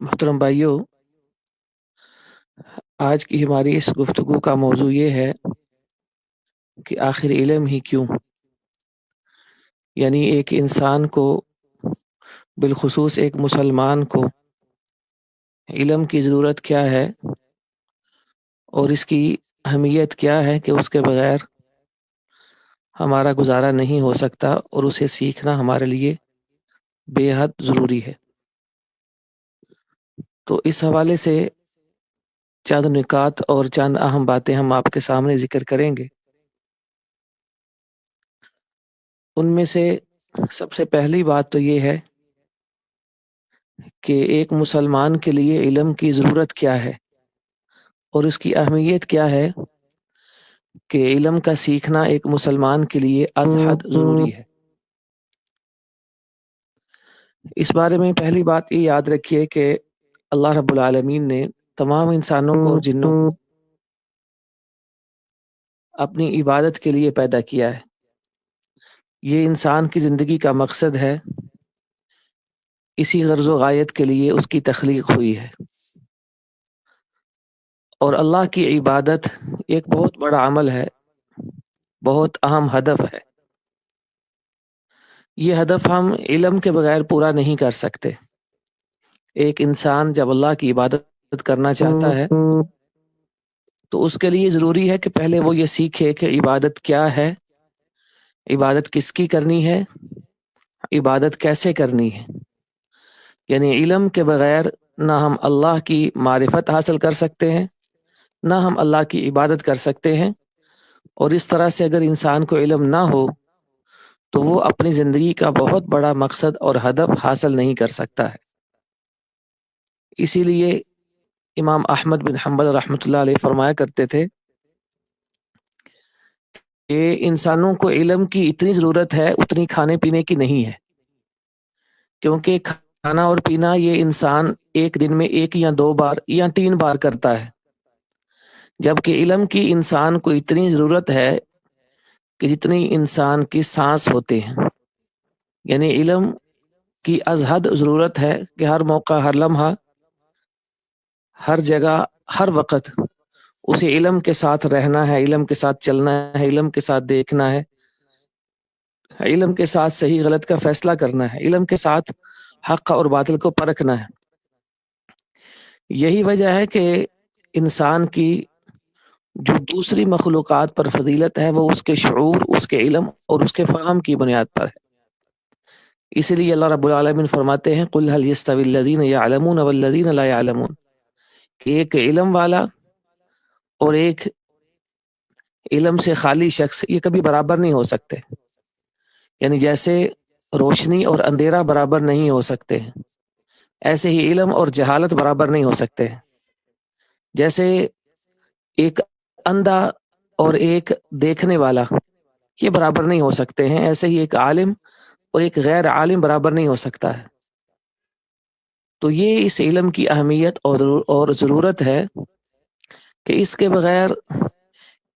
محترم بھائیوں، آج کی ہماری اس گفتگو کا موضوع یہ ہے کہ آخر علم ہی کیوں؟ یعنی ایک انسان کو، بالخصوص ایک مسلمان کو، علم کی ضرورت کیا ہے اور اس کی اہمیت کیا ہے کہ اس کے بغیر ہمارا گزارا نہیں ہو سکتا، اور اسے سیکھنا ہمارے لیے بے حد ضروری ہے۔ تو اس حوالے سے چند نکات اور چند اہم باتیں ہم آپ کے سامنے ذکر کریں گے۔ ان میں سے سب سے پہلی بات تو یہ ہے کہ ایک مسلمان کے لیے علم کی ضرورت کیا ہے اور اس کی اہمیت کیا ہے کہ علم کا سیکھنا ایک مسلمان کے لیے از حد ضروری ہے۔ اس بارے میں پہلی بات یہ یاد رکھیے کہ اللہ رب العالمین نے تمام انسانوں کو اور جنوں کو اپنی عبادت کے لیے پیدا کیا ہے۔ یہ انسان کی زندگی کا مقصد ہے، اسی غرض و غایت کے لیے اس کی تخلیق ہوئی ہے۔ اور اللہ کی عبادت ایک بہت بڑا عمل ہے، بہت اہم ہدف ہے۔ یہ ہدف ہم علم کے بغیر پورا نہیں کر سکتے۔ ایک انسان جب اللہ کی عبادت کرنا چاہتا ہے تو اس کے لیے ضروری ہے کہ پہلے وہ یہ سیکھے کہ عبادت کیا ہے، عبادت کس کی کرنی ہے، عبادت کیسے کرنی ہے۔ یعنی علم کے بغیر نہ ہم اللہ کی معرفت حاصل کر سکتے ہیں، نہ ہم اللہ کی عبادت کر سکتے ہیں۔ اور اس طرح سے اگر انسان کو علم نہ ہو تو وہ اپنی زندگی کا بہت بڑا مقصد اور ہدف حاصل نہیں کر سکتا ہے۔ اسی لیے امام احمد بن حنبل رحمۃ اللہ علیہ فرمایا کرتے تھے کہ انسانوں کو علم کی اتنی ضرورت ہے اتنی کھانے پینے کی نہیں ہے، کیونکہ کھانا اور پینا یہ انسان ایک دن میں ایک یا دو بار یا تین بار کرتا ہے، جبکہ علم کی انسان کو اتنی ضرورت ہے کہ جتنی انسان کی سانس ہوتے ہیں۔ یعنی علم کی از حد ضرورت ہے کہ ہر موقع، ہر لمحہ، ہر جگہ، ہر وقت اسے علم کے ساتھ رہنا ہے، علم کے ساتھ چلنا ہے، علم کے ساتھ دیکھنا ہے، علم کے ساتھ صحیح غلط کا فیصلہ کرنا ہے، علم کے ساتھ حق اور باطل کو پرکھنا ہے۔ یہی وجہ ہے کہ انسان کی جو دوسری مخلوقات پر فضیلت ہے وہ اس کے شعور، اس کے علم اور اس کے فہم کی بنیاد پر ہے۔ اسی لیے اللہ رب العالمین فرماتے ہیں قُلْ هَلْ يَسْتَوِي الَّذِينَ يَعْلَمُونَ وَالَّذِينَ لَا يَعْلَمُونَ، کہ ایک علم والا اور ایک علم سے خالی شخص یہ کبھی برابر نہیں ہو سکتے۔ یعنی جیسے روشنی اور اندھیرا برابر نہیں ہو سکتے، ایسے ہی علم اور جہالت برابر نہیں ہو سکتے۔ جیسے ایک اندھا اور ایک دیکھنے والا یہ برابر نہیں ہو سکتے ہیں، ایسے ہی ایک عالم اور ایک غیر عالم برابر نہیں ہو سکتا ہے۔ تو یہ اس علم کی اہمیت اور ضرورت ہے کہ اس کے بغیر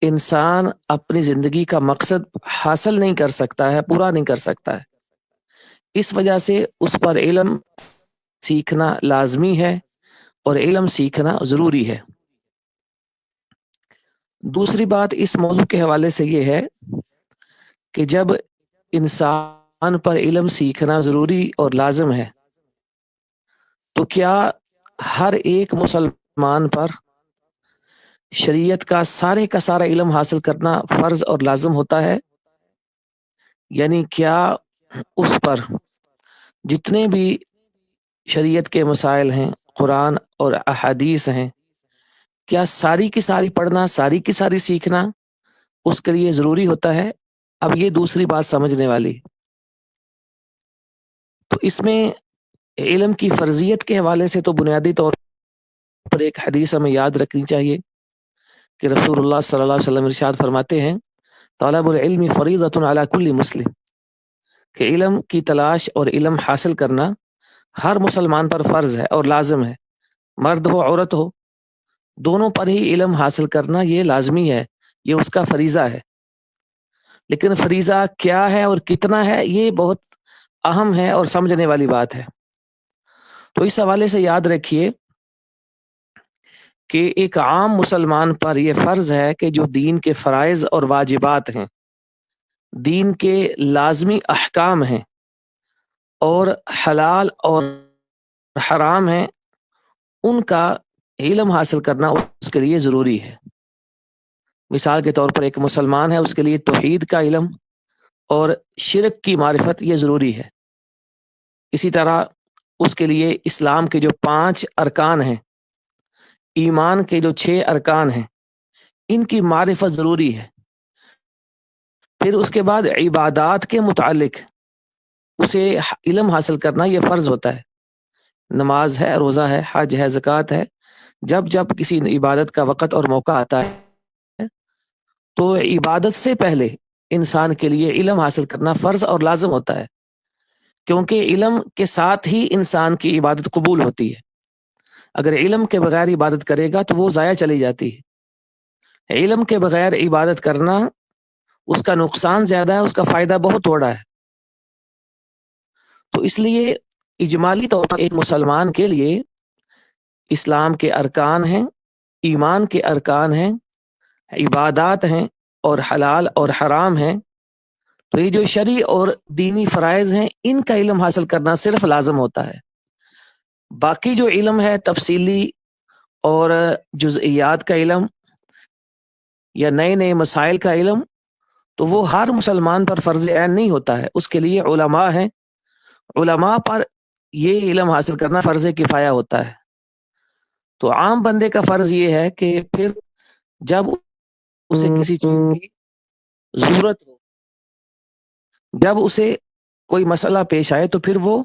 انسان اپنی زندگی کا مقصد حاصل نہیں کر سکتا ہے، پورا نہیں کر سکتا ہے۔ اس وجہ سے اس پر علم سیکھنا لازمی ہے اور علم سیکھنا ضروری ہے۔ دوسری بات اس موضوع کے حوالے سے یہ ہے کہ جب انسان پر علم سیکھنا ضروری اور لازم ہے تو کیا ہر ایک مسلمان پر شریعت کا سارا علم حاصل کرنا فرض اور لازم ہوتا ہے؟ یعنی کیا اس پر جتنے بھی شریعت کے مسائل ہیں، قرآن اور احادیث ہیں، کیا ساری کی ساری پڑھنا، ساری کی ساری سیکھنا اس کے لیے ضروری ہوتا ہے؟ اب یہ دوسری بات سمجھنے والی۔ تو اس میں علم کی فرضیت کے حوالے سے تو بنیادی طور پر ایک حدیث ہمیں یاد رکھنی چاہیے کہ رسول اللہ صلی اللہ علیہ وسلم ارشاد فرماتے ہیں طالب العلم فریضۃ علی کل مسلم، کہ علم کی تلاش اور علم حاصل کرنا ہر مسلمان پر فرض ہے اور لازم ہے، مرد ہو عورت ہو، دونوں پر ہی علم حاصل کرنا یہ لازمی ہے، یہ اس کا فریضہ ہے۔ لیکن فریضہ کیا ہے اور کتنا ہے یہ بہت اہم ہے اور سمجھنے والی بات ہے۔ تو اس حوالے سے یاد رکھیے کہ ایک عام مسلمان پر یہ فرض ہے کہ جو دین کے فرائض اور واجبات ہیں، دین کے لازمی احکام ہیں اور حلال اور حرام ہیں، ان کا علم حاصل کرنا اس کے لیے ضروری ہے۔ مثال کے طور پر ایک مسلمان ہے، اس کے لیے توحید کا علم اور شرک کی معرفت یہ ضروری ہے۔ اسی طرح اس کے لیے اسلام کے جو 5 ارکان ہیں، ایمان کے جو 6 ارکان ہیں، ان کی معرفت ضروری ہے۔ پھر اس کے بعد عبادات کے متعلق اسے علم حاصل کرنا یہ فرض ہوتا ہے۔ نماز ہے، روزہ ہے، حج ہے، زکوٰۃ ہے، جب جب کسی عبادت کا وقت اور موقع آتا ہے تو عبادت سے پہلے انسان کے لیے علم حاصل کرنا فرض اور لازم ہوتا ہے، کیونکہ علم کے ساتھ ہی انسان کی عبادت قبول ہوتی ہے۔ اگر علم کے بغیر عبادت کرے گا تو وہ ضائع چلی جاتی ہے۔ علم کے بغیر عبادت کرنا اس کا نقصان زیادہ ہے، اس کا فائدہ بہت تھوڑا ہے۔ تو اس لیے اجمالی طور پر ایک مسلمان کے لیے اسلام کے ارکان ہیں، ایمان کے ارکان ہیں، عبادات ہیں اور حلال اور حرام ہیں۔ تو یہ جو شرعی اور دینی فرائض ہیں، ان کا علم حاصل کرنا صرف لازم ہوتا ہے۔ باقی جو علم ہے، تفصیلی اور جزئیات کا علم یا نئے نئے مسائل کا علم، تو وہ ہر مسلمان پر فرض عین نہیں ہوتا ہے، اس کے لیے علماء ہیں، علماء پر یہ علم حاصل کرنا فرض کفایہ ہوتا ہے۔ تو عام بندے کا فرض یہ ہے کہ پھر جب اسے کسی چیز کی ضرورت ہو، جب اسے کوئی مسئلہ پیش آئے، تو پھر وہ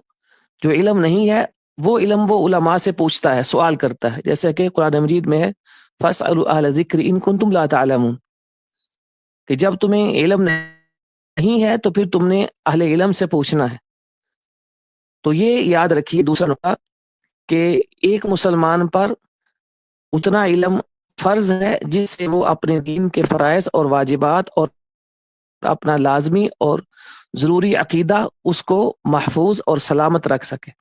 جو علم نہیں ہے وہ علم وہ علماء سے پوچھتا ہے، سوال کرتا ہے، جیسے کہ قرآن مجید میں ہے فَاسْأَلُوا أَهْلَ الذِّكْرِ إِن كُنتُمْ لَا تَعْلَمُونَ، کہ جب تمہیں علم نہیں ہے تو پھر تم نے اہل علم سے پوچھنا ہے۔ تو یہ یاد رکھیے دوسرا نقطہ کہ ایک مسلمان پر اتنا علم فرض ہے جس سے وہ اپنے دین کے فرائض اور واجبات اور اپنا لازمی اور ضروری عقیدہ اس کو محفوظ اور سلامت رکھ سکے۔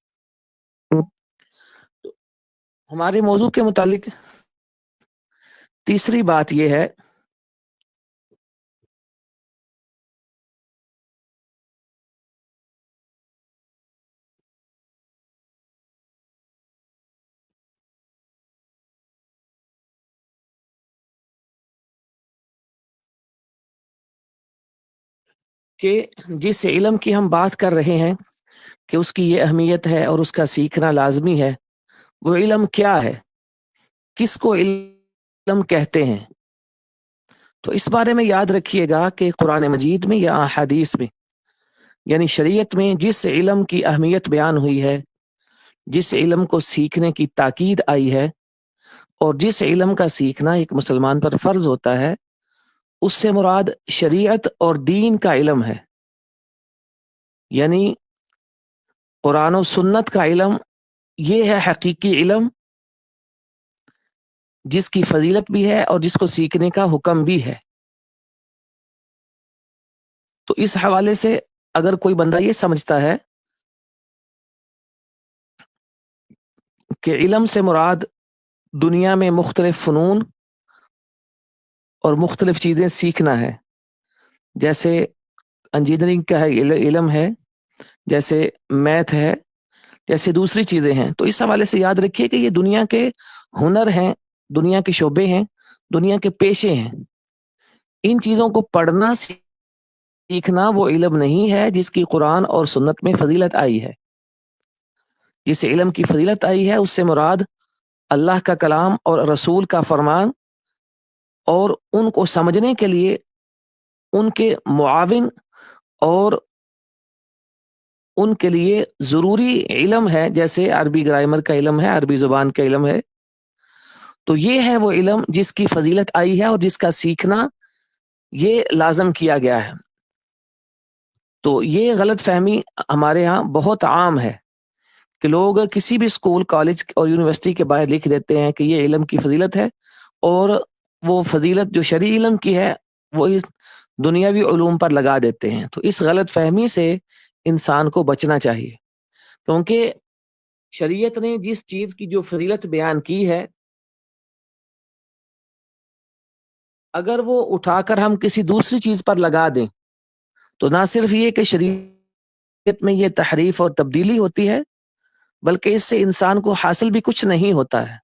ہمارے موضوع کے متعلق تیسری بات یہ ہے کہ جس علم کی ہم بات کر رہے ہیں کہ اس کی یہ اہمیت ہے اور اس کا سیکھنا لازمی ہے، وہ علم کیا ہے، کس کو علم کہتے ہیں؟ تو اس بارے میں یاد رکھیے گا کہ قرآن مجید میں یا احادیث میں، یعنی شریعت میں جس علم کی اہمیت بیان ہوئی ہے، جس علم کو سیکھنے کی تاکید آئی ہے اور جس علم کا سیکھنا ایک مسلمان پر فرض ہوتا ہے، اس سے مراد شریعت اور دین کا علم ہے، یعنی قرآن و سنت کا علم۔ یہ ہے حقیقی علم جس کی فضیلت بھی ہے اور جس کو سیکھنے کا حکم بھی ہے۔ تو اس حوالے سے اگر کوئی بندہ یہ سمجھتا ہے کہ علم سے مراد دنیا میں مختلف فنون اور مختلف چیزیں سیکھنا ہے، جیسے انجینئرنگ کا علم ہے، جیسے میتھ ہے، جیسے دوسری چیزیں ہیں، تو اس حوالے سے یاد رکھیے کہ یہ دنیا کے ہنر ہیں، دنیا کے شعبے ہیں، دنیا کے پیشے ہیں۔ ان چیزوں کو پڑھنا سیکھنا وہ علم نہیں ہے جس کی قرآن اور سنت میں فضیلت آئی ہے۔ جس علم کی فضیلت آئی ہے اس سے مراد اللہ کا کلام اور رسول کا فرمان، اور ان کو سمجھنے کے لیے ان کے معاون اور ان کے لیے ضروری علم ہے، جیسے عربی گرامر کا علم ہے، عربی زبان کا علم ہے۔ تو یہ ہے وہ علم جس کی فضیلت آئی ہے اور جس کا سیکھنا یہ لازم کیا گیا ہے۔ تو یہ غلط فہمی ہمارے ہاں بہت عام ہے کہ لوگ کسی بھی اسکول، کالج اور یونیورسٹی کے باہر لکھ دیتے ہیں کہ یہ علم کی فضیلت ہے، اور وہ فضیلت جو شرعی علم کی ہے وہ اس دنیاوی علوم پر لگا دیتے ہیں۔ تو اس غلط فہمی سے انسان کو بچنا چاہیے، کیونکہ شریعت نے جس چیز کی جو فضیلت بیان کی ہے، اگر وہ اٹھا کر ہم کسی دوسری چیز پر لگا دیں تو نہ صرف یہ کہ شریعت میں یہ تحریف اور تبدیلی ہوتی ہے، بلکہ اس سے انسان کو حاصل بھی کچھ نہیں ہوتا ہے۔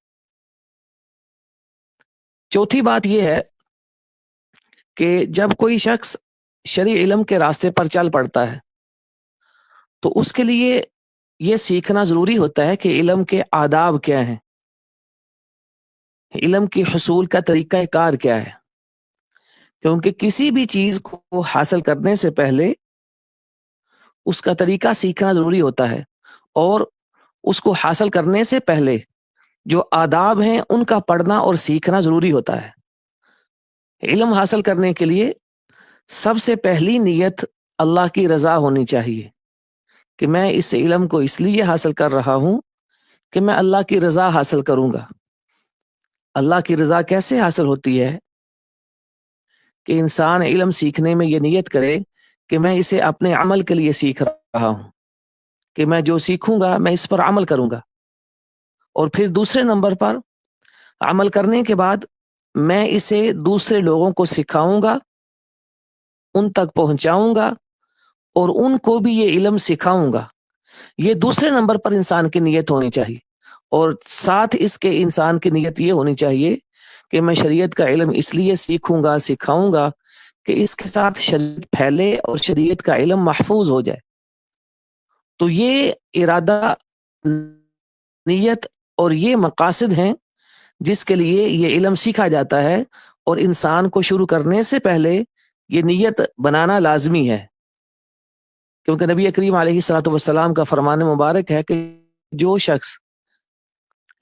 چوتھی بات یہ ہے کہ جب کوئی شخص شرعی علم کے راستے پر چل پڑتا ہے تو اس کے لیے یہ سیکھنا ضروری ہوتا ہے کہ علم کے آداب کیا ہیں، علم کی حصول کا طریقہ کار کیا ہے، کیونکہ کسی بھی چیز کو حاصل کرنے سے پہلے اس کا طریقہ سیکھنا ضروری ہوتا ہے، اور اس کو حاصل کرنے سے پہلے جو آداب ہیں ان کا پڑھنا اور سیکھنا ضروری ہوتا ہے۔ علم حاصل کرنے کے لیے سب سے پہلی نیت اللہ کی رضا ہونی چاہیے کہ میں اس علم کو اس لیے حاصل کر رہا ہوں کہ میں اللہ کی رضا حاصل کروں گا۔ اللہ کی رضا کیسے حاصل ہوتی ہے؟ کہ انسان علم سیکھنے میں یہ نیت کرے کہ میں اسے اپنے عمل کے لیے سیکھ رہا ہوں، کہ میں جو سیکھوں گا میں اس پر عمل کروں گا، اور پھر دوسرے نمبر پر عمل کرنے کے بعد میں اسے دوسرے لوگوں کو سکھاؤں گا، ان تک پہنچاؤں گا، اور ان کو بھی یہ علم سکھاؤں گا۔ یہ دوسرے نمبر پر انسان کی نیت ہونی چاہیے، اور ساتھ اس کے انسان کی نیت یہ ہونی چاہیے کہ میں شریعت کا علم اس لیے سیکھوں گا، سکھاؤں گا کہ اس کے ساتھ شریعت پھیلے اور شریعت کا علم محفوظ ہو جائے۔ تو یہ ارادہ، نیت اور یہ مقاصد ہیں جس کے لیے یہ علم سیکھا جاتا ہے، اور انسان کو شروع کرنے سے پہلے یہ نیت بنانا لازمی ہے، کیونکہ نبی کریم علیہ الصلوۃ والسلام کا فرمان مبارک ہے کہ جو شخص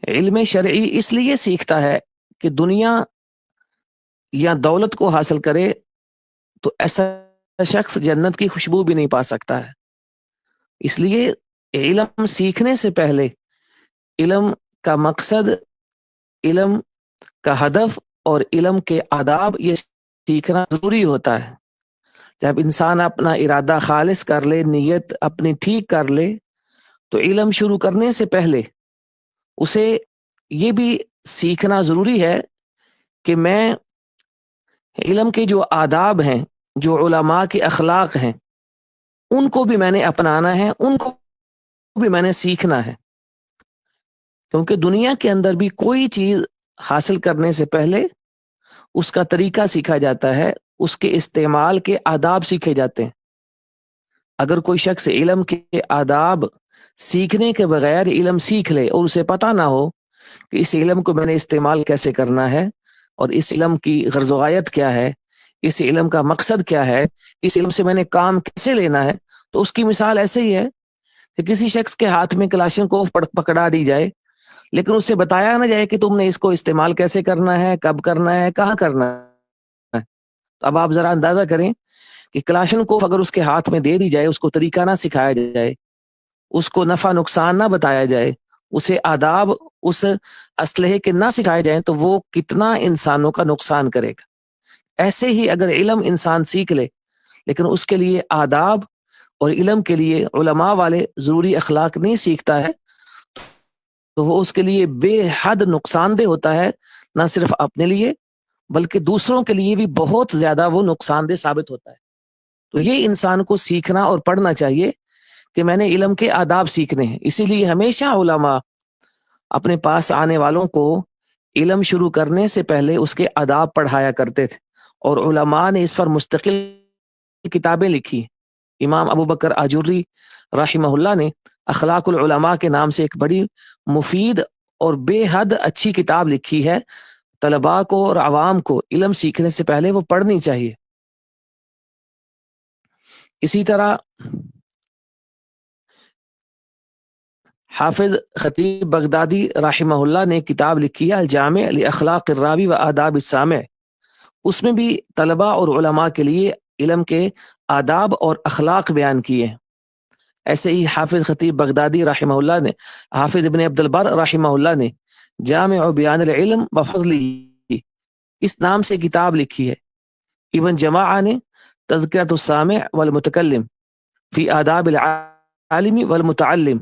علم شرعی اس لیے سیکھتا ہے کہ دنیا یا دولت کو حاصل کرے، تو ایسا شخص جنت کی خوشبو بھی نہیں پا سکتا ہے۔ اس لیے علم سیکھنے سے پہلے علم کا مقصد، علم کا ہدف اور علم کے آداب یہ سیکھنا ضروری ہوتا ہے۔ جب انسان اپنا ارادہ خالص کر لے، نیت اپنی ٹھیک کر لے، تو علم شروع کرنے سے پہلے اسے یہ بھی سیکھنا ضروری ہے کہ میں علم کے جو آداب ہیں، جو علماء کے اخلاق ہیں، ان کو بھی میں نے اپنانا ہے، ان کو بھی میں نے سیکھنا ہے، کیونکہ دنیا کے اندر بھی کوئی چیز حاصل کرنے سے پہلے اس کا طریقہ سیکھا جاتا ہے، اس کے استعمال کے آداب سیکھے جاتے ہیں۔ اگر کوئی شخص علم کے آداب سیکھنے کے بغیر علم سیکھ لے اور اسے پتہ نہ ہو کہ اس علم کو میں نے استعمال کیسے کرنا ہے، اور اس علم کی غرض و غایت کیا ہے، اس علم کا مقصد کیا ہے، اس علم سے میں نے کام کیسے لینا ہے، تو اس کی مثال ایسے ہی ہے کہ کسی شخص کے ہاتھ میں کلاشنکوف پکڑا دی جائے، لیکن اس سے بتایا نہ جائے کہ تم نے اس کو استعمال کیسے کرنا ہے، کب کرنا ہے، کہاں کرنا ہے۔ تو اب آپ ذرا اندازہ کریں کہ کلاشنکوف اگر اس کے ہاتھ میں دے دی جائے، اس کو طریقہ نہ سکھایا جائے، اس کو نفع نقصان نہ بتایا جائے، اسے آداب اس اسلحے کے نہ سکھائے جائیں، تو وہ کتنا انسانوں کا نقصان کرے گا۔ ایسے ہی اگر علم انسان سیکھ لے لیکن اس کے لیے آداب اور علم کے لیے علماء والے ضروری اخلاق نہیں سیکھتا ہے، تو وہ اس کے لیے بے حد نقصان دہ ہوتا ہے، نہ صرف اپنے لیے بلکہ دوسروں کے لیے بھی بہت زیادہ وہ نقصان دہ ثابت ہوتا ہے۔ تو یہ انسان کو سیکھنا اور پڑھنا چاہیے کہ میں نے علم کے آداب سیکھنے ہیں۔ اسی لیے ہمیشہ علماء اپنے پاس آنے والوں کو علم شروع کرنے سے پہلے اس کے آداب پڑھایا کرتے تھے، اور علماء نے اس پر مستقل کتابیں لکھی۔ امام ابو بکر آجوری رحمہ اللہ نے اخلاق العلماء کے نام سے ایک بڑی مفید اور بے حد اچھی کتاب لکھی ہے۔ طلباء کو اور عوام کو علم سیکھنے سے پہلے وہ پڑھنی چاہیے۔ اسی طرح حافظ خطیب بغدادی رحمہ اللہ نے کتاب لکھی ہے الجامع لاخلاق الراوی و آداب السامع۔ اس میں بھی طلباء اور علماء کے لیے علم کے آداب اور اخلاق بیان کیے ہیں۔ ایسے ہی حافظ خطیب بغدادی رحمہ اللہ نے، حافظ ابن عبد البر رحمہ اللہ نے جامع بیان العلم و فضلہ اس نام سے کتاب لکھی ہے۔ ابن جماعہ نے تذکرۃ السامع والمتکلم فی آداب العالم والمتعلم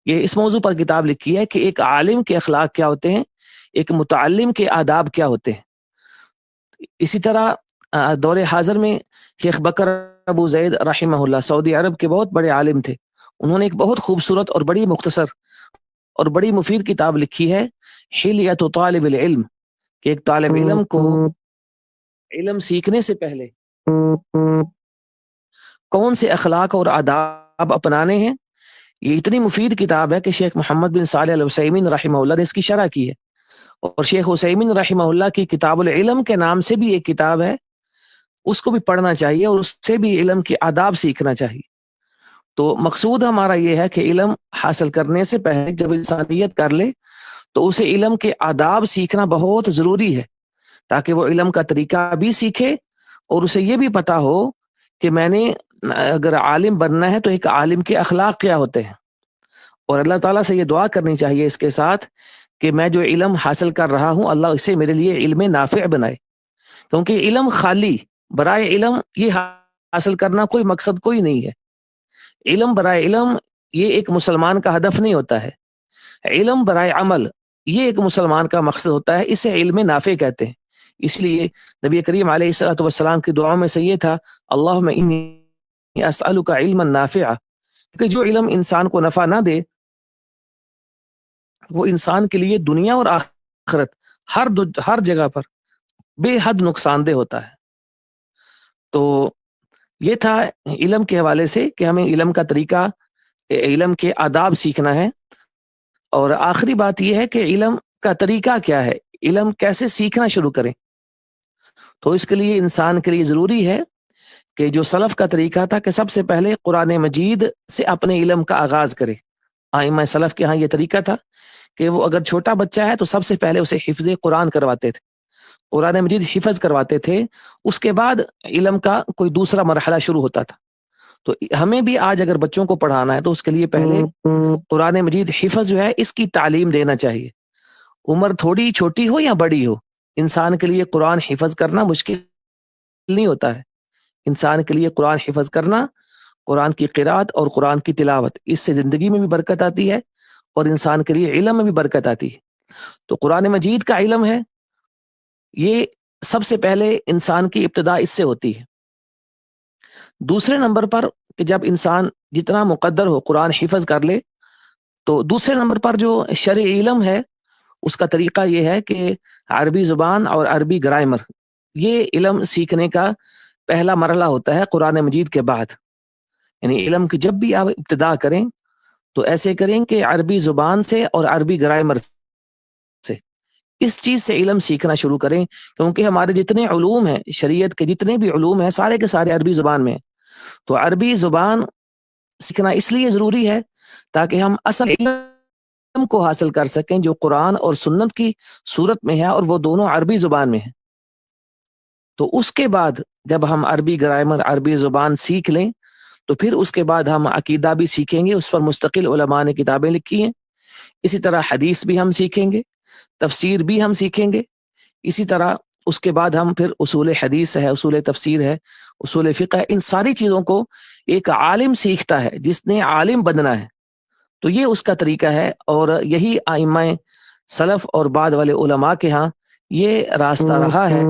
یہ اس موضوع پر کتاب لکھی ہے کہ ایک عالم کے اخلاق کیا ہوتے ہیں، ایک متعلم کے آداب کیا ہوتے ہیں۔ اسی طرح دور حاضر میں شیخ بکر ابو زید رحمہ اللہ سعودی عرب کے بہت بڑے عالم تھے، انہوں نے ایک بہت خوبصورت اور بڑی مختصر اور بڑی مفید کتاب لکھی ہے حلیۃ طالب العلم، کہ ایک طالب علم کو علم سیکھنے سے پہلے کون سے اخلاق اور آداب اپنانے ہیں۔ یہ اتنی مفید کتاب ہے کہ شیخ محمد بن صالح العثیمین رحمہ اللہ نے اس کی شرح کی ہے، اور شیخ عثیمین رحمہ اللہ کی کتاب العلم کے نام سے بھی ایک کتاب ہے، اس کو بھی پڑھنا چاہیے اور اس سے بھی علم کے آداب سیکھنا چاہیے۔ تو مقصود ہمارا یہ ہے کہ علم حاصل کرنے سے پہلے جب انسانیت کر لے تو اسے علم کے آداب سیکھنا بہت ضروری ہے، تاکہ وہ علم کا طریقہ بھی سیکھے اور اسے یہ بھی پتا ہو کہ میں نے اگر عالم بننا ہے تو ایک عالم کے اخلاق کیا ہوتے ہیں، اور اللہ تعالیٰ سے یہ دعا کرنی چاہیے اس کے ساتھ کہ میں جو علم حاصل کر رہا ہوں اللہ اسے میرے لیے علم نافع بنائے، کیونکہ علم خالی برائے علم یہ حاصل کرنا کوئی مقصد کوئی نہیں ہے۔ علم برائے علم یہ ایک مسلمان کا ہدف نہیں ہوتا ہے، علم برائے عمل یہ ایک مسلمان کا مقصد ہوتا ہے، اسے علم نافع کہتے ہیں۔ اس لیے نبی کریم علیہ الصلوۃ والسلام کی دعاؤں میں سے یہ تھا اللہم انی اسألک علما نافعا، کہ جو علم انسان کو نفع نہ دے وہ انسان کے لیے دنیا اور آخرت ہر جگہ پر بے حد نقصان دہ ہوتا ہے۔ تو یہ تھا علم کے حوالے سے کہ ہمیں علم کا طریقہ، علم کے آداب سیکھنا ہے، اور آخری بات یہ ہے کہ علم کا طریقہ کیا ہے، علم کیسے سیکھنا شروع کریں۔ تو اس کے لیے انسان کے لیے ضروری ہے کہ جو سلف کا طریقہ تھا کہ سب سے پہلے قرآن مجید سے اپنے علم کا آغاز کرے۔ ائمہ سلف کے ہاں یہ طریقہ تھا کہ وہ اگر چھوٹا بچہ ہے تو سب سے پہلے اسے حفظ قرآن کرواتے تھے، قرآن مجید حفظ کرواتے تھے، اس کے بعد علم کا کوئی دوسرا مرحلہ شروع ہوتا تھا۔ تو ہمیں بھی آج اگر بچوں کو پڑھانا ہے تو اس کے لیے پہلے قرآن مجید حفظ جو ہے اس کی تعلیم دینا چاہیے، عمر تھوڑی چھوٹی ہو یا بڑی ہو، انسان کے لیے قرآن حفظ کرنا مشکل نہیں ہوتا ہے۔ انسان کے لیے قرآن حفظ کرنا، قرآن کی قرات اور قرآن کی تلاوت، اس سے زندگی میں بھی برکت آتی ہے اور انسان کے لیے علم میں بھی برکت آتی ہے۔ تو قرآن مجید کا علم ہے یہ سب سے پہلے انسان کی ابتدا اس سے ہوتی ہے۔ دوسرے نمبر پر کہ جب انسان جتنا مقدر ہو قرآن حفظ کر لے، تو دوسرے نمبر پر جو شرعی علم ہے اس کا طریقہ یہ ہے کہ عربی زبان اور عربی گرامر یہ علم سیکھنے کا پہلا مرحلہ ہوتا ہے قرآن مجید کے بعد۔ یعنی علم کی جب بھی آپ ابتدا کریں تو ایسے کریں کہ عربی زبان سے اور عربی گرامر سے اس چیز سے علم سیکھنا شروع کریں، کیونکہ ہمارے جتنے علوم ہیں، شریعت کے جتنے بھی علوم ہیں سارے کے سارے عربی زبان میں ہیں۔ تو عربی زبان سیکھنا اس لیے ضروری ہے تاکہ ہم اصل علم کو حاصل کر سکیں جو قرآن اور سنت کی صورت میں ہے، اور وہ دونوں عربی زبان میں ہیں۔ تو اس کے بعد جب ہم عربی گرامر عربی زبان سیکھ لیں تو پھر اس کے بعد ہم عقیدہ بھی سیکھیں گے، اس پر مستقل علماء نے کتابیں لکھی ہیں۔ اسی طرح حدیث بھی ہم سیکھیں گے، تفسیر بھی ہم سیکھیں گے، اسی طرح اس کے بعد ہم پھر اصول حدیث ہے، اصول تفسیر ہے، اصول فقہ ہے، ان ساری چیزوں کو ایک عالم سیکھتا ہے جس نے عالم بننا ہے۔ تو یہ اس کا طریقہ ہے، اور یہی ائمہ سلف اور بعد والے علماء کے ہاں یہ راستہ رہا ہے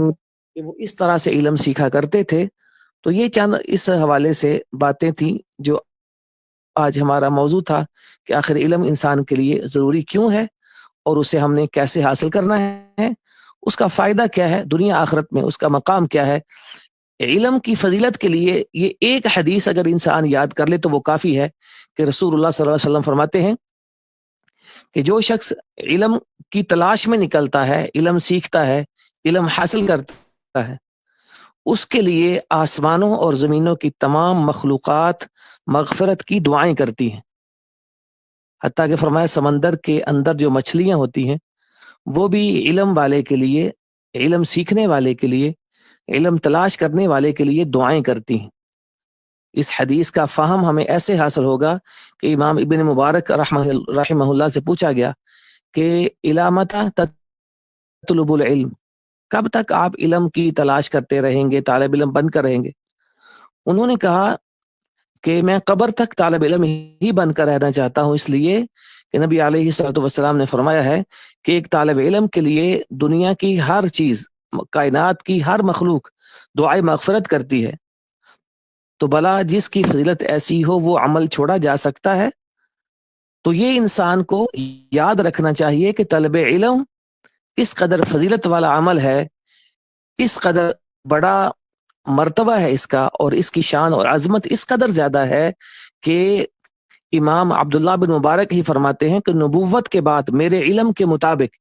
کہ وہ اس طرح سے علم سیکھا کرتے تھے۔ تو یہ چند اس حوالے سے باتیں تھیں جو آج ہمارا موضوع تھا کہ آخر علم انسان کے لیے ضروری کیوں ہے اور اسے ہم نے کیسے حاصل کرنا ہے، اس کا فائدہ کیا ہے دنیا آخرت میں، اس کا مقام کیا ہے۔ علم کی فضیلت کے لیے یہ ایک حدیث اگر انسان یاد کر لے تو وہ کافی ہے کہ رسول اللہ صلی اللہ علیہ وسلم فرماتے ہیں کہ جو شخص علم کی تلاش میں نکلتا ہے، علم سیکھتا ہے، علم حاصل کرتا ہے، اس کے لیے آسمانوں اور زمینوں کی تمام مخلوقات مغفرت کی دعائیں کرتی ہیں، حتیٰ کہ فرمایا سمندر کے اندر جو مچھلیاں ہوتی ہیں وہ بھی علم والے کے لیے، علم سیکھنے والے کے لیے، علم تلاش کرنے والے کے لیے دعائیں کرتی ہیں۔ اس حدیث کا فہم ہمیں ایسے حاصل ہوگا کہ امام ابن مبارک رحمہ اللہ سے پوچھا گیا کہ علامتا تطلب العلم، کب تک آپ علم کی تلاش کرتے رہیں گے، طالب علم بن کر رہیں گے؟ انہوں نے کہا کہ میں قبر تک طالب علم ہی بن کر رہنا چاہتا ہوں، اس لیے کہ نبی علیہ الصلوۃ والسلام نے فرمایا ہے کہ ایک طالب علم کے لیے دنیا کی ہر چیز، کائنات کی ہر مخلوق دعائے مغفرت کرتی ہے، تو بلا جس کی فضیلت ایسی ہو وہ عمل چھوڑا جا سکتا ہے؟ تو یہ انسان کو یاد رکھنا چاہیے کہ طلب علم اس قدر فضیلت والا عمل ہے، اس قدر بڑا مرتبہ ہے اس کا، اور اس کی شان اور عظمت اس قدر زیادہ ہے کہ امام عبداللہ بن مبارک ہی فرماتے ہیں کہ نبوت کے بعد میرے علم کے مطابق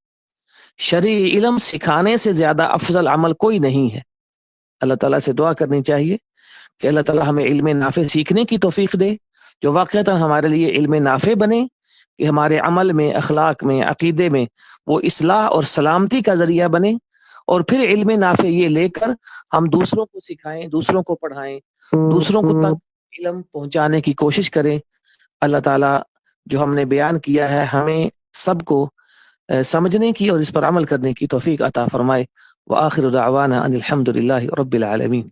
شرعی علم سکھانے سے زیادہ افضل عمل کوئی نہیں ہے۔ اللہ تعالیٰ سے دعا کرنی چاہیے کہ اللہ تعالیٰ ہمیں علم نافع سیکھنے کی توفیق دے، جو واقعتاً ہمارے لیے علم نافع بنے، کہ ہمارے عمل میں، اخلاق میں، عقیدے میں وہ اصلاح اور سلامتی کا ذریعہ بنے، اور پھر علم نافع یہ لے کر ہم دوسروں کو سکھائیں، دوسروں کو پڑھائیں، دوسروں کو تک علم پہنچانے کی کوشش کریں۔ اللہ تعالیٰ جو ہم نے بیان کیا ہے ہمیں سب کو سمجھنے کی اور اس پر عمل کرنے کی توفیق عطا فرمائے۔ وآخر دعوانا ان الحمد للہ رب العالمین۔